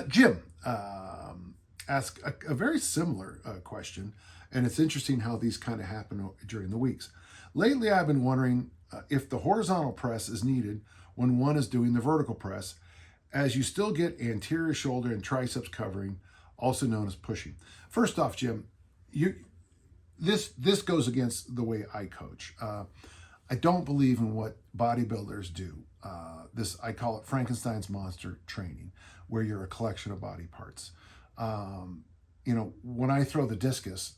Jim asked a very similar question, and it's interesting how these kind of happen during the weeks. Lately, I've been wondering if the horizontal press is needed when one is doing the vertical press, as you still get anterior shoulder and triceps covering, also known as pushing. First off, Jim, this goes against the way I coach. I don't believe in what bodybuilders do. I call it Frankenstein's monster training, where you're a collection of body parts. When I throw the discus,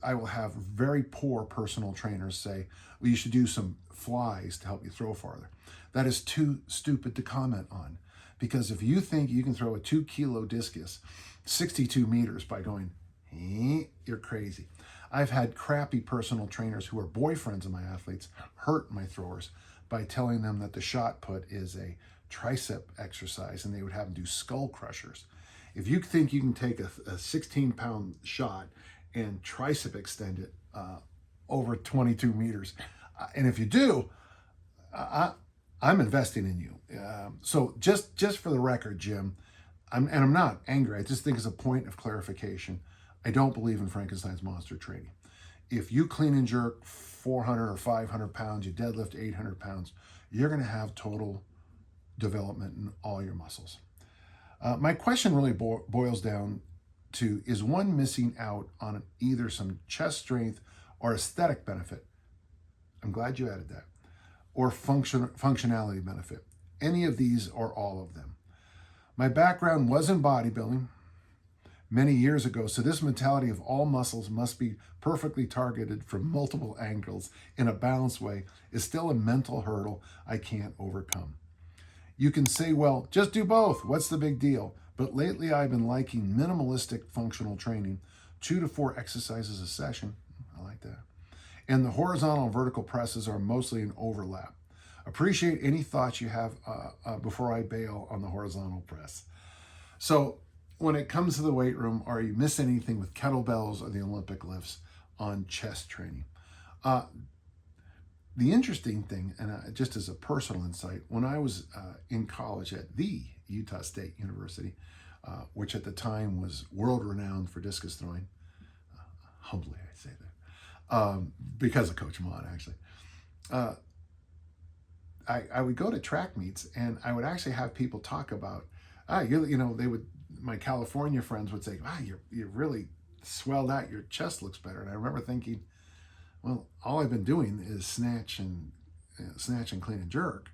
I will have very poor personal trainers say, well, you should do some flies to help you throw farther. That is too stupid to comment on, because if you think you can throw a 2-kilo discus 62 meters by going, you're crazy. I've had crappy personal trainers who are boyfriends of my athletes hurt my throwers by telling them that the shot put is a tricep exercise, and they would have them do skull crushers. If you think you can take a 16-pound shot and tricep extend it over 22 meters, and if you do, I'm investing in you. So just for the record, Jim, I'm not angry. I just think it's a point of clarification. I don't believe in Frankenstein's monster training. If you clean and jerk 400 or 500 pounds, you deadlift 800 pounds, you're going to have total development in all your muscles. My question really boils down to, is one missing out on either some chest strength or aesthetic benefit? I'm glad you added that. Or functionality benefit. Any of these or all of them. My background was in bodybuilding many years ago, so this mentality of all muscles must be perfectly targeted from multiple angles in a balanced way is still a mental hurdle I can't overcome. You can say, well, just do both. What's the big deal? But lately I've been liking minimalistic functional training, 2 to 4 exercises a session. I like that. And the horizontal and vertical presses are mostly an overlap. Appreciate any thoughts you have before I bail on the horizontal press. So when it comes to the weight room, are you miss anything with kettlebells or the Olympic lifts on chest training? The interesting thing, and just as a personal insight, when I was in college at the Utah State University, which at the time was world-renowned for discus throwing, humbly I say that, because of Coach Mon, actually, I would go to track meets, and I would actually have people talk about, my California friends would say, wow, you're really swelled out, your chest looks better. And I remember thinking, well, all I've been doing is snatch and clean and jerk.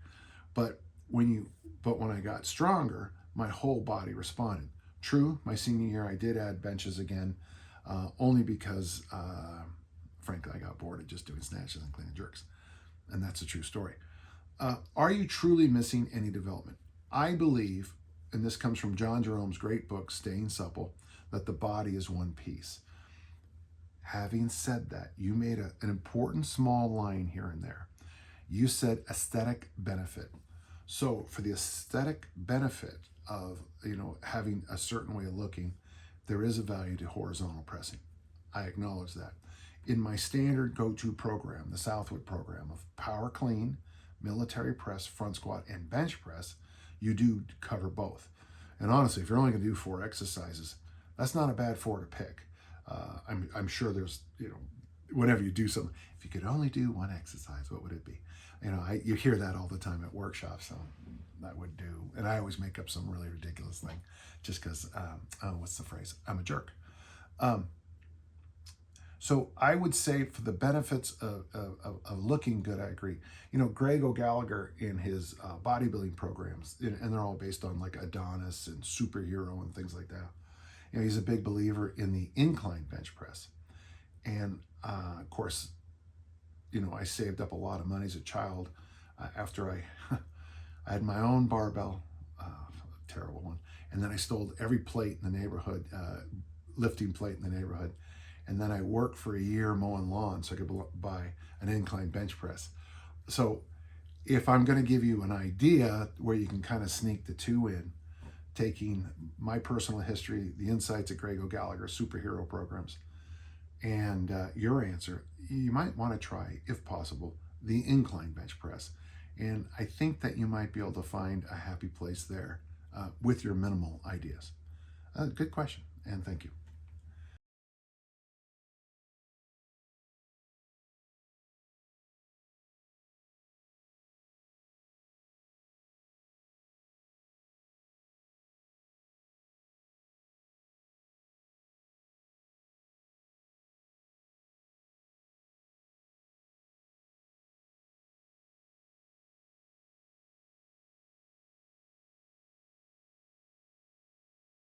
But when I got stronger, my whole body responded. True, my senior year I did add benches again, only because, frankly, I got bored of just doing snatches and clean and jerks. And that's a true story. Are you truly missing any development? I believe, and this comes from John Jerome's great book, Staying Supple, that the body is one piece. Having said that, you made an important small line here and there. You said aesthetic benefit. So for the aesthetic benefit of having a certain way of looking, there is a value to horizontal pressing. I acknowledge that. In my standard go-to program, the Southwood program of power clean, military press, front squat, and bench press, you do cover both. And honestly, if you're only going to do 4 exercises, that's not a bad 4 to pick. I'm sure there's, whenever you do something, if you could only do 1 exercise, what would it be? You hear that all the time at workshops, so that would do. And I always make up some really ridiculous thing just because, what's the phrase? I'm a jerk. So I would say for the benefits of looking good, I agree. Greg O'Gallagher in his bodybuilding programs, and they're all based on like Adonis and Superhero and things like that. He's a big believer in the incline bench press. And of course, I saved up a lot of money as a child after I had my own barbell, terrible one. And then I stole every plate in the neighborhood, lifting plate in the neighborhood. And then I worked for a year mowing lawns so I could buy an incline bench press. So if I'm going to give you an idea where you can kind of sneak the 2 in, taking my personal history, the insights of Greg O'Gallagher, Superhero programs, and your answer, you might want to try, if possible, the incline bench press. And I think that you might be able to find a happy place there with your minimal ideas? Good question, and thank you.